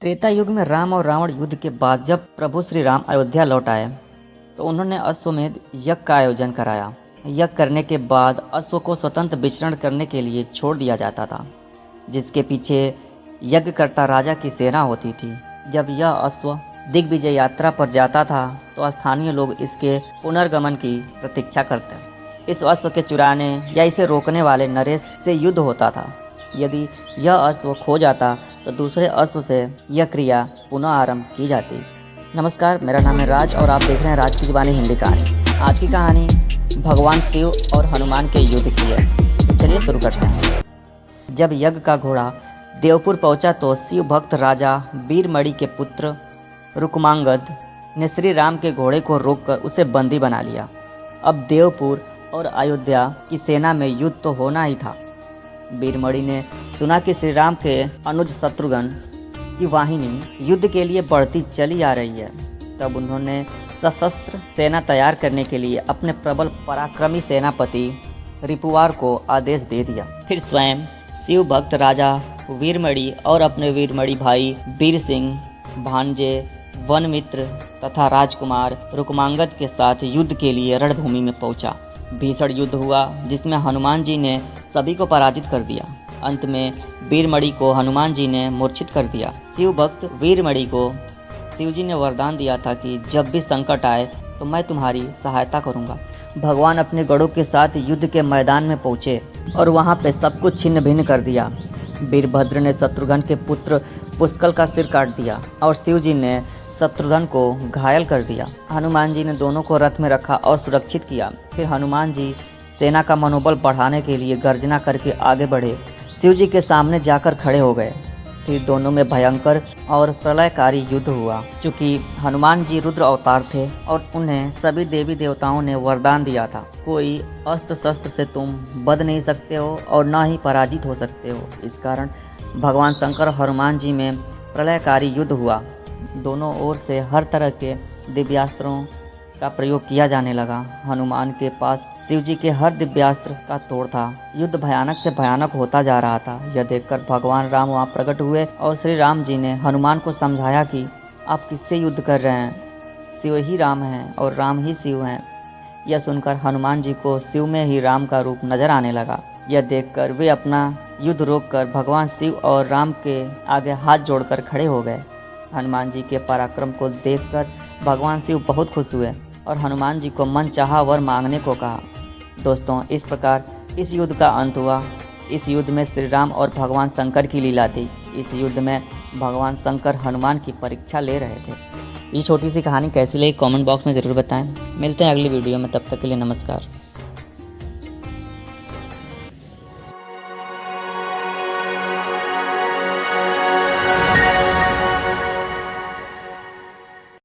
त्रेता युग में राम और रावण युद्ध के बाद जब प्रभु श्री राम अयोध्या लौट आए तो उन्होंने अश्वमेध यज्ञ का आयोजन कराया। यज्ञ करने के बाद अश्व को स्वतंत्र विचरण करने के लिए छोड़ दिया जाता था, जिसके पीछे यज्ञकर्ता राजा की सेना होती थी। जब यह अश्व दिग्विजय यात्रा पर जाता था तो स्थानीय लोग इसके पुनर्गमन की प्रतीक्षा करते। इस अश्व के चुराने या इसे रोकने वाले नरेश से युद्ध होता था। यदि यह अश्व खो जाता तो दूसरे अश्व से यह क्रिया पुनः आरंभ की जाती। नमस्कार, मेरा नाम है राज और आप देख रहे हैं राज की जुबानी हिंदी कहानी। आज की कहानी भगवान शिव और हनुमान के युद्ध की है। तो चलिए शुरू करते हैं। जब यज्ञ का घोड़ा देवपुर पहुंचा तो शिव भक्त राजा वीरमणि के पुत्र रुक्मांगद ने श्री राम के घोड़े को रोककर उसे बंदी बना लिया। अब देवपुर और अयोध्या की सेना में युद्ध तो होना ही था। वीरमणि ने सुना कि श्री राम के अनुज शत्रुघ्न की वाहिनी युद्ध के लिए बढ़ती चली आ रही है। तब उन्होंने सशस्त्र सेना तैयार करने के लिए अपने प्रबल पराक्रमी सेनापति रिपुवार को आदेश दे दिया। फिर स्वयं शिव भक्त राजा वीरमणि और अपने वीरमणि भाई वीर सिंह, भांजे, वनमित्र तथा राजकुमार रुक्मांगद के साथ युद्ध के लिए रणभूमि में पहुंचा। भीषण युद्ध हुआ जिसमें हनुमान जी ने सभी को पराजित कर दिया। अंत में वीरमणि को हनुमान जी ने मूर्छित कर दिया। शिव भक्त वीरमणि को शिव जी ने वरदान दिया था कि जब भी संकट आए तो मैं तुम्हारी सहायता करूंगा। भगवान अपने गढ़ों के साथ युद्ध के मैदान में पहुंचे और वहां पे सब कुछ छिन्न भिन्न कर दिया। वीरभद्र ने शत्रुघ्न के पुत्र पुष्कल का सिर काट दिया और शिव जी ने शत्रुघ्न को घायल कर दिया। हनुमान जी ने दोनों को रथ में रखा और सुरक्षित किया। फिर हनुमान जी सेना का मनोबल बढ़ाने के लिए गर्जना करके आगे बढ़े शिव जी के सामने जाकर खड़े हो गए। फिर दोनों में भयंकर और प्रलयकारी युद्ध हुआ। चूँकि हनुमान जी रुद्र अवतार थे और उन्हें सभी देवी देवताओं ने वरदान दिया था, कोई अस्त्र शस्त्र से तुम बध नहीं सकते हो और न ही पराजित हो सकते हो। इस कारण भगवान शंकर और हनुमान जी में प्रलयकारी युद्ध हुआ। दोनों ओर से हर तरह के दिव्यास्त्रों का प्रयोग किया जाने लगा। हनुमान के पास शिव जी के हर दिव्यास्त्र का तोड़ था। युद्ध भयानक से भयानक होता जा रहा था। यह देखकर भगवान राम वहाँ प्रकट हुए और श्री राम जी ने हनुमान को समझाया कि आप किससे युद्ध कर रहे हैं, शिव ही राम हैं और राम ही शिव हैं। यह सुनकर हनुमान जी को शिव में ही राम का रूप नजर आने लगा। यह देखकर वे अपना युद्ध रोककर भगवान शिव और राम के आगे हाथ जोड़कर खड़े हो गए। हनुमान जी के पराक्रम को देखकर भगवान शिव बहुत खुश हुए और हनुमान जी को मन चाहा वर मांगने को कहा। दोस्तों, इस प्रकार इस युद्ध का अंत हुआ। इस युद्ध में श्री राम और भगवान शंकर की लीला थी। इस युद्ध में भगवान शंकर हनुमान की परीक्षा ले रहे थे। ये छोटी सी कहानी कैसी लगी कमेंट बॉक्स में ज़रूर बताएं। मिलते हैं अगली वीडियो में, तब तक के लिए नमस्कार।